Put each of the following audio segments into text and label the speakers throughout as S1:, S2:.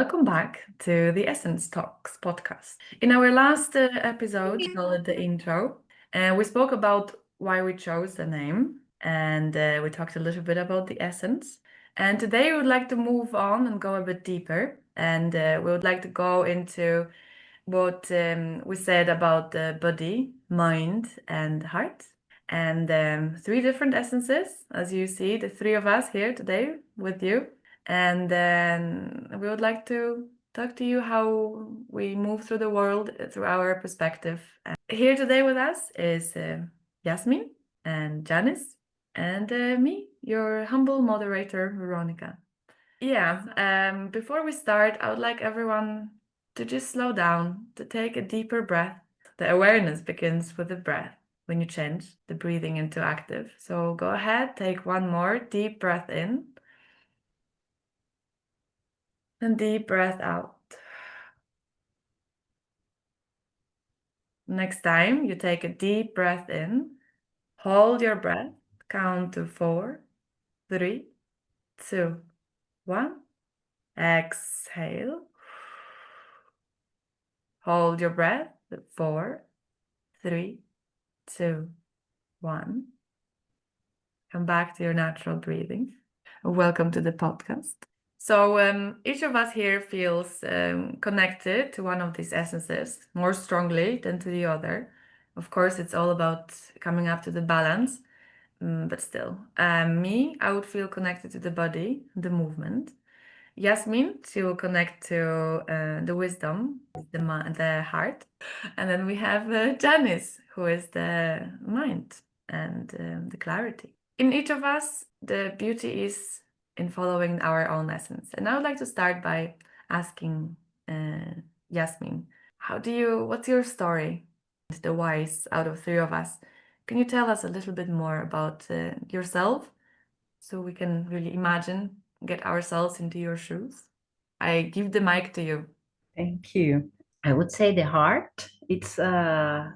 S1: welcome back to the Essence Talks podcast. In our last episode, we call it the intro, we spoke about why we chose the name, and we talked a little bit about the essence. And today we would like to move on and go a bit deeper, and we would like to go into what we said about the body, mind, and heart. And three different essences, as you see, the three of us here today with you. And then we would like to talk to you how we move through the world through our perspective. And here today with us is Yasmine and Janice and me, your humble moderator, Weronika. Yeah, before we start, I would like everyone to just slow down, to take a deeper breath. The awareness begins with the breath when you change the breathing into active. So go ahead, take one more deep breath in. And deep breath out. Next time you take a deep breath in, hold your breath, count to 4, 3, 2, 1. Exhale. Hold your breath, 4, 3, 2, 1. Come back to your natural breathing. Welcome to the podcast. So each of us here feels connected to one of these essences more strongly than to the other. Of course, it's all about coming up to the balance, but still. Me, I would feel connected to the body, the movement. Yasmin, she will connect to the wisdom, the heart. And then we have Janice, who is the mind and the clarity. In each of us, the beauty is in following our own essence. And I would like to start by asking Yasmin, what's your story? The whys out of three of us. Can you tell us a little bit more about yourself so we can really imagine, get ourselves into your shoes? I give the mic to you.
S2: Thank you. I would say the heart. It's the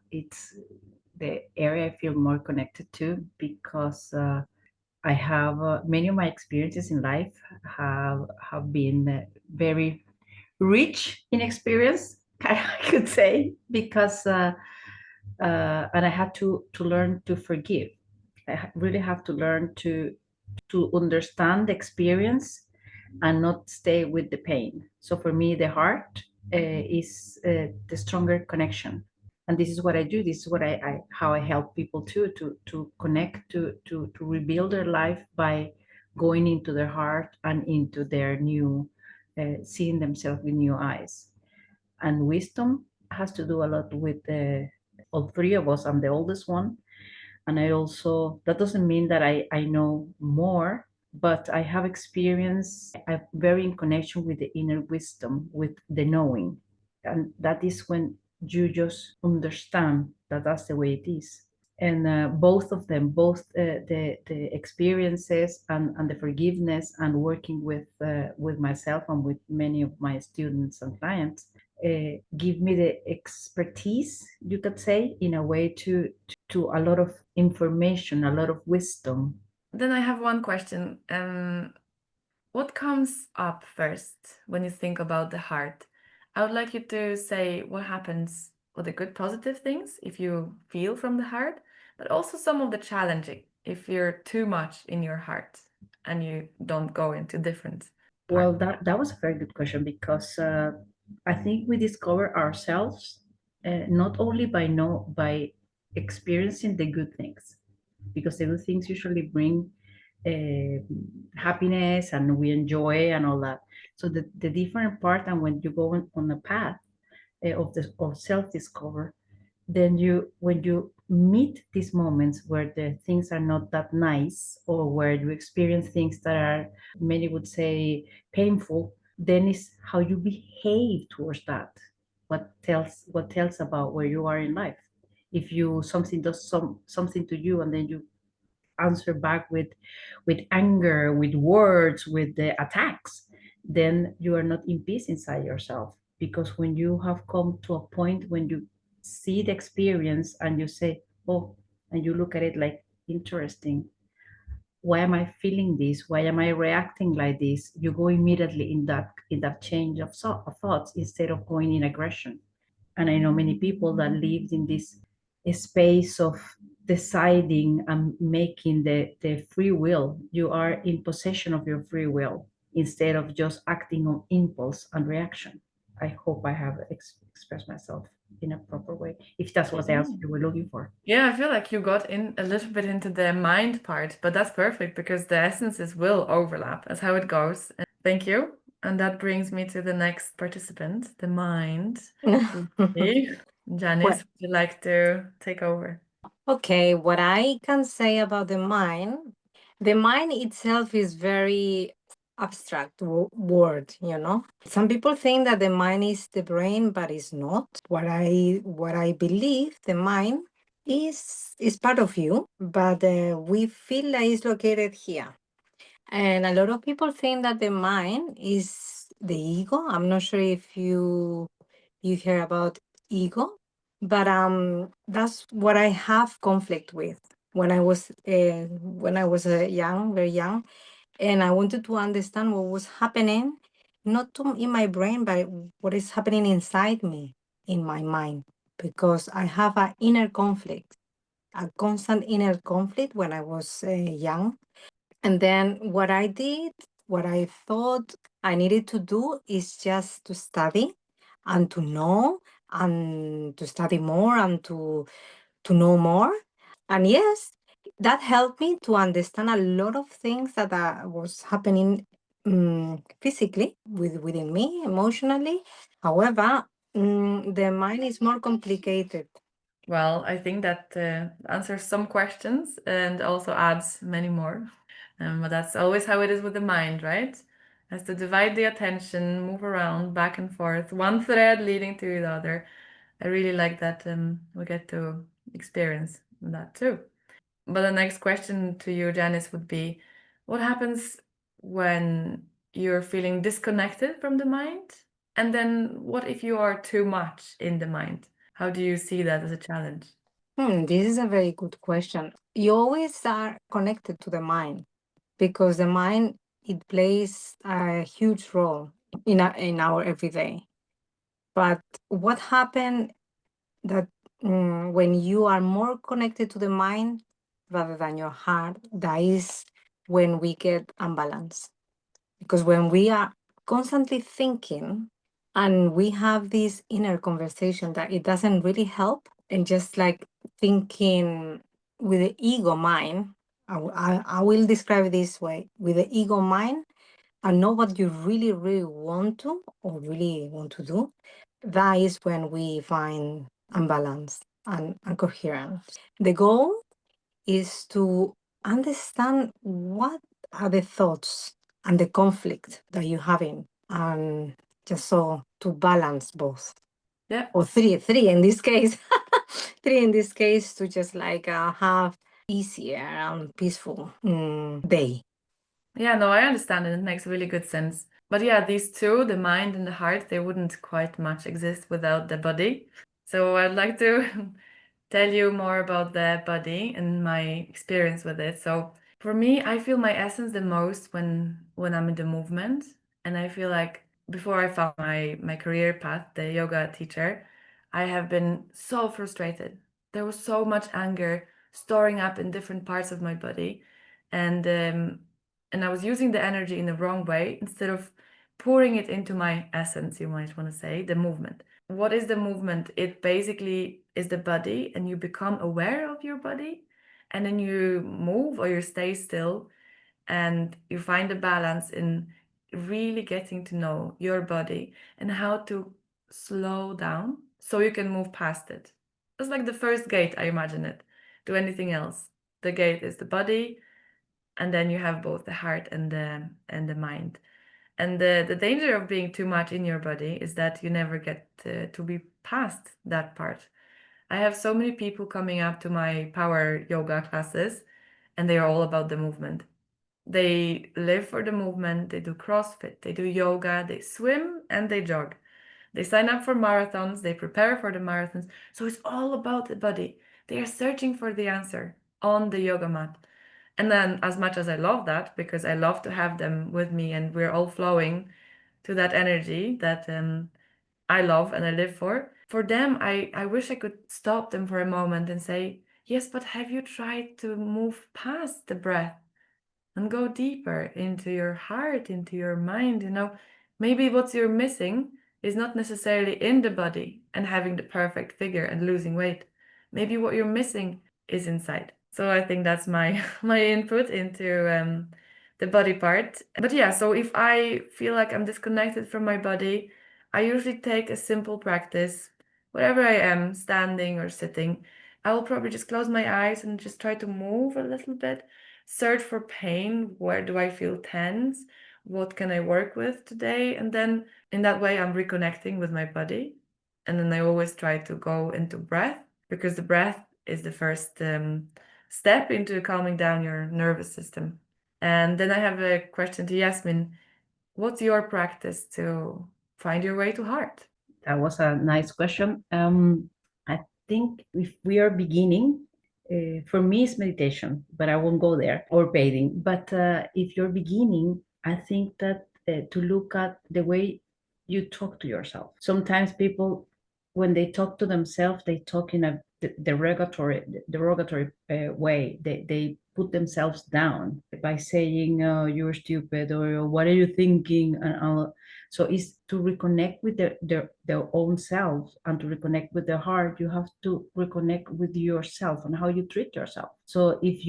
S2: area I feel more connected to because I have many of my experiences in life have been very rich in experience. I could say because and I had to learn to forgive. Really have to learn to understand the experience and not stay with the pain. So for me, the heart is the stronger connection, and this is what I do. This is what I how I help people to connect to rebuild their life by going into their heart and into their new, seeing themselves with new eyes. And wisdom has to do a lot with all three of us. I'm the oldest one, and I also, that doesn't mean that I know more, but I have experience. I'm very in connection with the inner wisdom, with the knowing, and that is when you just understand that that's the way it is. And both of them, both the experiences and the forgiveness and working with myself and with many of my students and clients, give me the expertise, you could say, in a way to a lot of information, a lot of wisdom.
S1: Then I have one question. What comes up first when you think about the heart? I would like you to say what happens with the good positive things if you feel from the heart, but also some of the challenging if you're too much in your heart and you don't go into different parts.
S2: Well, that was a very good question because I think we discover ourselves not only by experiencing the good things, because the good things usually bring uh, happiness and we enjoy and all that. So the different part, and when you go on a path of self discover, then you, when you meet these moments where the things are not that nice, or where you experience things that are, many would say, painful, then is how you behave towards that, what tells about where you are in life. If you, something does something to you, and then you answer back with anger, with words, with the attacks, then you are not in peace inside yourself. Because when you have come to a point when you see the experience and you say, oh, and you look at it like, interesting, why am I feeling this? Why am I reacting like this? You go immediately in that change of thoughts instead of going in aggression. And I know many people that lived in this space of deciding and making the free will. You are in possession of your free will instead of just acting on impulse and reaction. I hope I have expressed myself in a proper way, if that's what else you were looking for.
S1: Yeah, I feel like you got in a little bit into the mind part, but that's perfect because the essences will overlap. That's how it goes. And thank you. And that brings me to the next participant, the mind. Okay. Janice,
S3: Well,
S1: would you like to take over?
S3: okay, what I can say about the mind itself is very abstract word, you know. Some people think that the mind is the brain, but it's not. What I believe, the mind is part of you, but we feel that it's located here. And a lot of people think that the mind is the ego. I'm not sure if you hear about ego, but that's what I have conflict with when I was young, very young, and I wanted to understand what was happening, not to, in my brain, but what is happening inside me, in my mind, because I have an inner conflict, a constant inner conflict when I was young. And then what I did, what I thought I needed to do is just to study and to know and to study more and to know more. And yes, that helped me to understand a lot of things that was happening physically within me, emotionally. However, the mind is more complicated.
S1: Well, I think that answers some questions and also adds many more. But that's always how it is with the mind, right? Has to divide the attention, move around, back and forth, one thread leading to the other. I really like that we get to experience that too. But the next question to you, Janice, would be what happens when you're feeling disconnected from the mind? And then what if you are too much in the mind? How do you see that as a challenge?
S3: This is a very good question. You always are connected to the mind because the mind, it plays a huge role in our everyday. But what happened that when you are more connected to the mind rather than your heart, that is when we get unbalanced. Because when we are constantly thinking and we have this inner conversation that it doesn't really help, and just like thinking with the ego mind, I will describe it this way: with the ego mind and know what you really, really want to or really want to do, that is when we find unbalance and incoherence. The goal is to understand what are the thoughts and the conflict that you're having, and just so to balance both,
S1: Yeah.
S3: or three in this case, three in this case, to just like have easier and peaceful day.
S1: Yeah, no, I understand and it makes really good sense. But yeah, these two, the mind and the heart, they wouldn't quite much exist without the body. So I'd like to tell you more about the body and my experience with it. So for me, I feel my essence the most when I'm in the movement. And I feel like before I found my career path, the yoga teacher, I have been so frustrated. There was so much anger storing up in different parts of my body. And and I was using the energy in the wrong way instead of pouring it into my essence, you might want to say, the movement. What is the movement? It basically is the body, and you become aware of your body, and then you move or you stay still, and you find a balance in really getting to know your body and how to slow down so you can move past it. It's like the first gate, I imagine it, to anything else. The gate is the body, and then you have both the heart and the mind. And the danger of being too much in your body is that you never get to be past that part. I have so many people coming up to my power yoga classes, and they are all about the movement. They live for the movement, they do CrossFit, they do yoga, they swim, and they jog. They sign up for marathons, they prepare for the marathons. So it's all about the body. They are searching for the answer on the yoga mat. And then, as much as I love that, because I love to have them with me and we're all flowing to that energy that I love and I live for them, I wish I could stop them for a moment and say, yes, but have you tried to move past the breath and go deeper into your heart, into your mind? Maybe what you're missing is not necessarily in the body and having the perfect figure and losing weight. Maybe what you're missing is inside. So I think that's my my input into the body part. But yeah, so if I feel like I'm disconnected from my body, I usually take a simple practice, wherever I am, standing or sitting. I will probably just close my eyes and just try to move a little bit, search for pain. Where do I feel tense? What can I work with today? And then in that way, I'm reconnecting with my body. And then I always try to go into breath, because the breath is the first step into calming down your nervous system. And then I have a question to Yasmin. What's your practice to find your way to heart?
S2: That was a nice question. I think if we are beginning, for me, it's meditation, but I won't go there, or bathing. But if you're beginning, I think that to look at the way you talk to yourself. Sometimes people, when they talk to themselves, they talk in a derogatory way. They put themselves down by saying, "Oh, you're stupid," or "What are you thinking?" and all. So it's to reconnect with their own self, and to reconnect with their heart. You have to reconnect with yourself and how you treat yourself. So if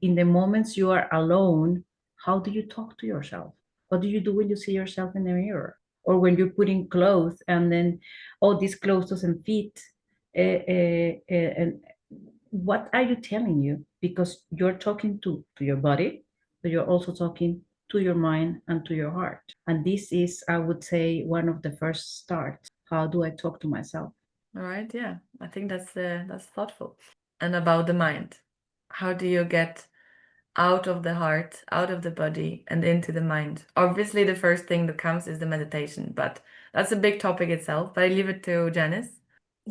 S2: in the moments you are alone, how do you talk to yourself? What do you do when you see yourself in the mirror, or when you're putting clothes and then, oh, this clothes doesn't fit, and what are you telling you? Because you're talking to your body, but you're also talking to your mind and to your heart. And this is, I would say, one of the first starts. How do I talk to myself?
S1: All right, yeah, I think that's thoughtful. And about the mind, how do you get out of the heart, out of the body, and into the mind? Obviously, the first thing that comes is the meditation, but that's a big topic itself. But I leave it to Janice.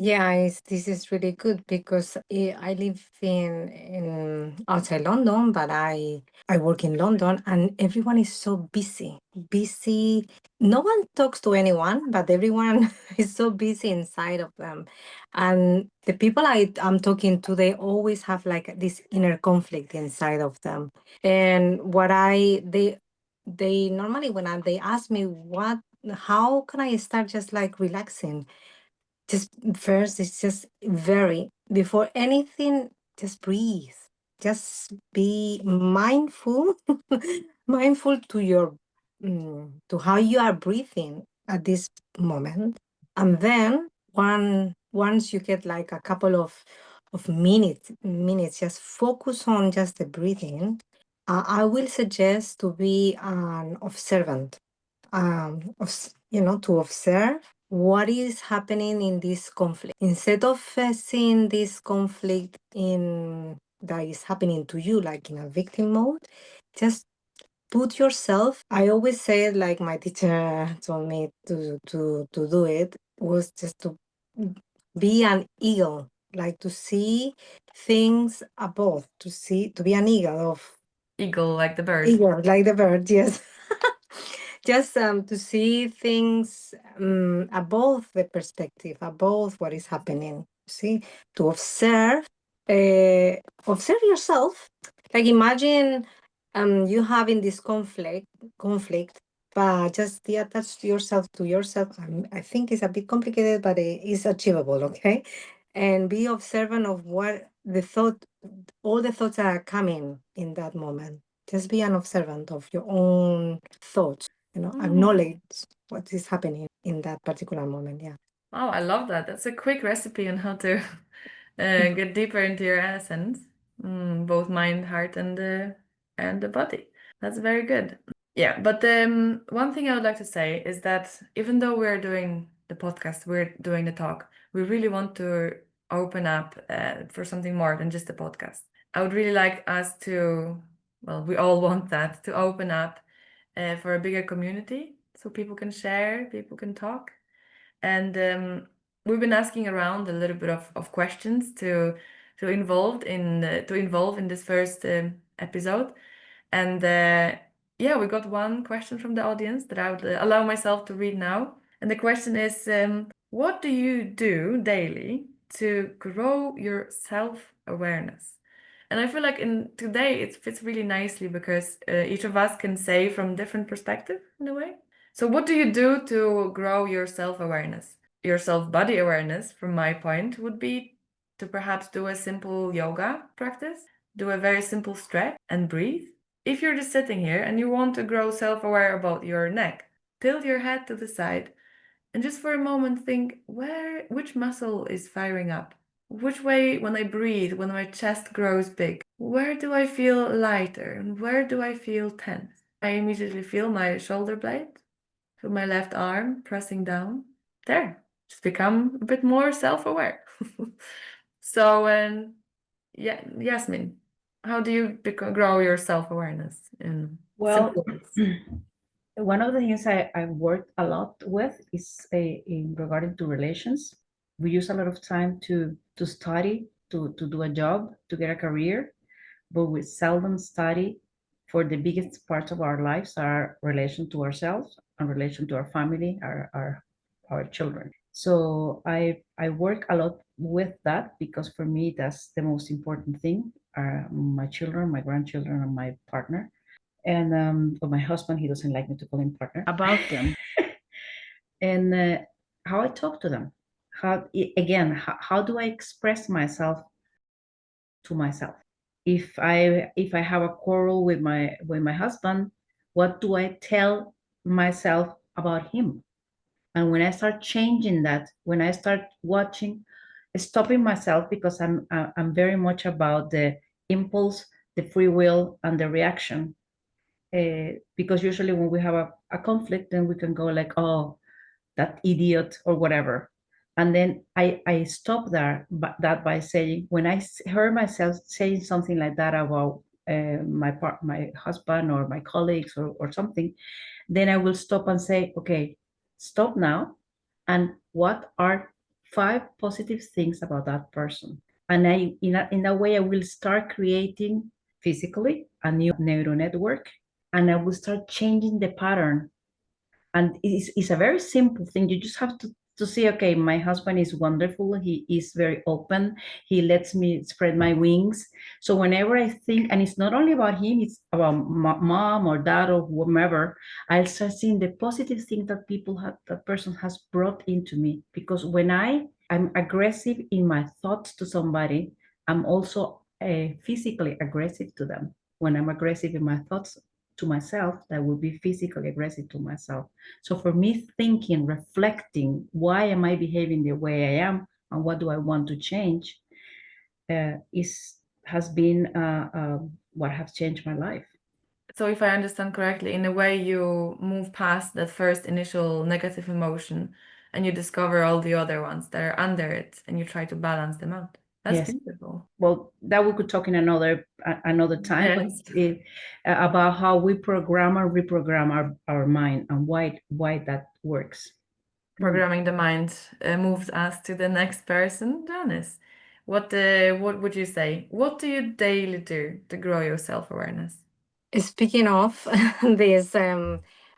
S3: Yeah, this is really good because I live in outside London, but I work in London, and everyone is so busy. Busy. No one talks to anyone, but everyone is so busy inside of them. And the people I'm talking to, they always have like this inner conflict inside of them. And they normally they ask me how can I start just like relaxing? Just first, it's just very, before anything, just breathe. Just be mindful, mindful to to how you are breathing at this moment. And then once you get like a couple of minutes, just focus on just the breathing. I will suggest to be an observant, to observe what is happening in this conflict. Instead of seeing this conflict in that is happening to you, like in a victim mode, just put yourself. I always say it like my teacher told me to do it, was just to be an eagle, like to see things above, to be an eagle of
S1: Eagle, like the bird.
S3: eagle, like the bird, yes. Just to see things above the perspective, above what is happening. See, to observe yourself. Like imagine you having this conflict, but just detach yourself to yourself. I think it's a bit complicated, but it is achievable. Okay, and be observant of what all the thoughts that are coming in that moment. Just be an observant of your own thoughts, acknowledge what is happening in that particular moment. Yeah.
S1: Oh, I love that. That's a quick recipe on how to get deeper into your essence, both mind, heart, and the body. That's very good. Yeah, but one thing I would like to say is that even though we're doing the podcast, we're doing the talk, we really want to open up for something more than just a podcast. I would really like us to, well, we all want that, to open up for a bigger community so people can share, people can talk. And we've been asking around a little bit of questions to involve in this first episode. And yeah, we got one question from the audience that I would allow myself to read now. And the question is, what do you do daily to grow your self-awareness? And I feel like in today it fits really nicely because each of us can say from different perspective in a way. So what do you do to grow your self-awareness? Your self-body awareness, from my point, would be to perhaps do a simple yoga practice, do a very simple stretch and breathe. If you're just sitting here and you want to grow self-aware about your neck, tilt your head to the side and just for a moment think which muscle is firing up? Which way, when I breathe, when my chest grows big, where do I feel lighter and where do I feel tense? I immediately feel my shoulder blade, feel my left arm pressing down. There, just become a bit more self-aware. So, yeah, Yasmin, how do you grow your self-awareness in
S2: Well,
S1: simple words?
S2: one of the things I work a lot with is in regarding to relations. We use a lot of time to study, to do a job, to get a career, but we seldom study for the biggest parts of our lives, our relation to ourselves, our relation to our family, our children. So I work a lot with that because for me that's the most important thing. My children, my grandchildren, and my partner. And but my husband, he doesn't like me to call him partner.
S4: About them.
S2: And how I talk to them. Again, how do I express myself to myself? If I have a quarrel with my husband, what do I tell myself about him? And when I start changing that, when I start watching, stopping myself, because I'm very much about the impulse, the free will, and the reaction. Because usually when we have a conflict, then we can go like, oh, that idiot or whatever. And then I stop there, but that by saying, when I heard myself saying something like that about my husband or my colleagues or something, then I will stop and say, okay, stop now. And what are 5 positive things about that person? And in that way, I will start creating physically a new neural network, and I will start changing the pattern. And it's a very simple thing. You just have to see, okay, my husband is wonderful. He is very open. He lets me spread my wings. So whenever I think, and it's not only about him, it's about mom or dad or whomever, I'll start seeing the positive thing that person has brought into me. Because when I'm aggressive in my thoughts to somebody, I'm also physically aggressive to them. When I'm aggressive in my thoughts to myself, that will be physically aggressive to myself. So for me, thinking, reflecting, why am I behaving the way I am, and what do I want to change, has been what has changed my life.
S1: So if I understand correctly, in a way you move past that first initial negative emotion and you discover all the other ones that are under it and you try to balance them out. That's
S2: Yes.
S1: beautiful.
S2: Well, that we could talk in another time.
S1: Yes.
S2: About how we program or reprogram our mind and why that works.
S1: Programming the mind moves us to the next person, Janice. What would you say? What do you daily do to grow your self-awareness?
S3: Speaking of this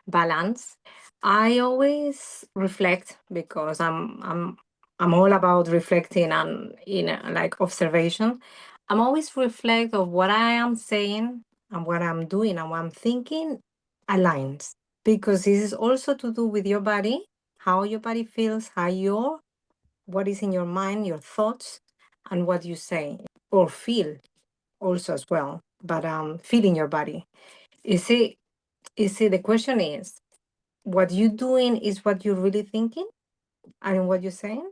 S3: balance, I always reflect because I'm all about reflecting and like observation. I'm always reflect of what I am saying and what I'm doing and what I'm thinking aligns, because this is also to do with your body, how your body feels, what is in your mind, your thoughts, and what you say or feel also as well. But feeling your body. You see, the question is, what you doing is what you're really thinking and what you're saying.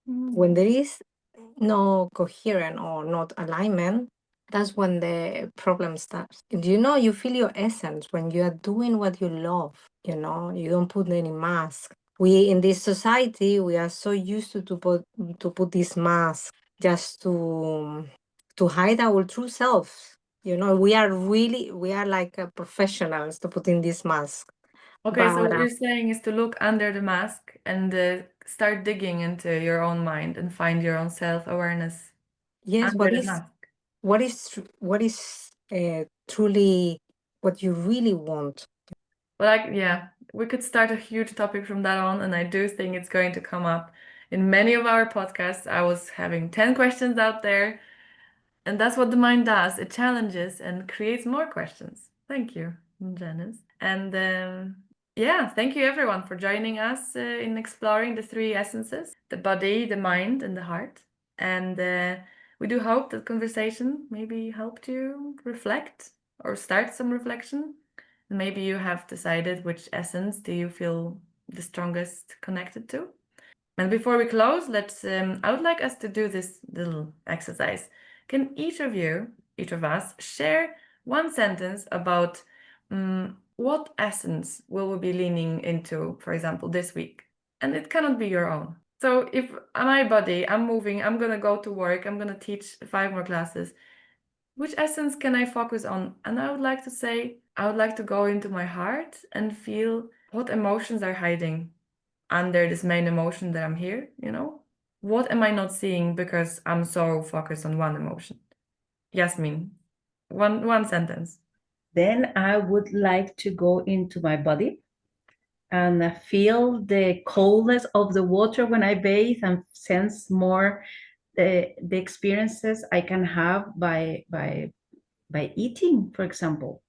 S3: When there is no coherent or not alignment, that's when the problem starts. Do you know, you feel your essence when you are doing what you love, you don't put any mask. We, in this society, we are so used to put this mask just to hide our true selves. We are like professionals to put in this mask.
S1: Okay, so
S3: But
S1: what you're saying is to look under the mask and start digging into your own mind and find your own self-awareness
S3: yes,
S1: under the mask.
S3: what is truly what you really want.
S1: Well, yeah, we could start a huge topic from that on, and I do think it's going to come up in many of our podcasts. I was having 10 questions out there, and that's what the mind does. It challenges and creates more questions. Thank you, Janice. And yeah, thank you everyone for joining us in exploring the three essences: the body, the mind, and the heart. And we do hope that conversation maybe helped you reflect or start some reflection. Maybe you have decided which essence do you feel the strongest connected to. And before we close, I would like us to do this little exercise. Can each of us, share one sentence about what essence will we be leaning into, for example, this week? And it cannot be your own. So if my body, I'm moving, I'm going to go to work, I'm going to teach 5 more classes, which essence can I focus on? And I would like to say, I would like to go into my heart and feel what emotions are hiding under this main emotion that I'm here, What am I not seeing because I'm so focused on one emotion? Yasmine, one sentence.
S2: Then I would like to go into my body and feel the coldness of the water when I bathe and sense more the experiences I can have by eating, for example,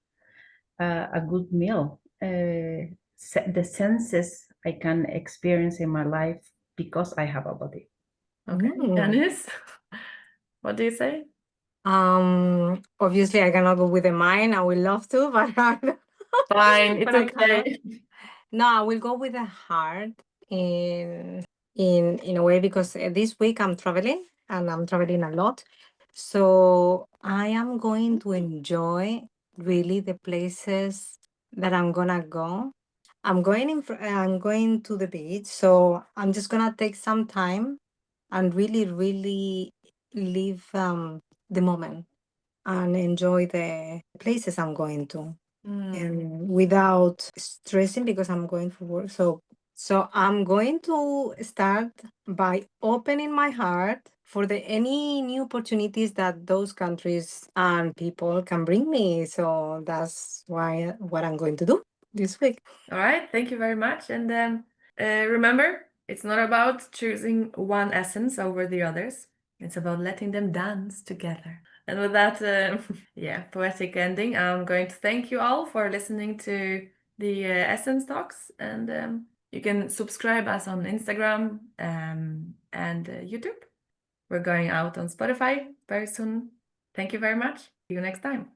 S2: a good meal. The senses I can experience in my life because I have a body.
S1: Okay, Janice, what do you say?
S3: Obviously I cannot go with the mind. I would love to, but
S1: Fine, it's
S3: but I cannot.
S1: okay.
S3: No, I will go with the heart in a way, because this week I'm traveling and I'm traveling a lot. So I am going to enjoy really the places that I'm gonna go. I'm going to the beach, so I'm just gonna take some time and really, really live the moment and enjoy the places I'm going to, and without stressing because I'm going for work. So I'm going to start by opening my heart for the any new opportunities that those countries and people can bring me. So that's what I'm going to do this week.
S1: All right, thank you very much. And remember, it's not about choosing one essence over the others. It's about letting them dance together. And with that, poetic ending, I'm going to thank you all for listening to the Essence Talks. And you can subscribe us on Instagram and YouTube. We're going out on Spotify very soon. Thank you very much. See you next time.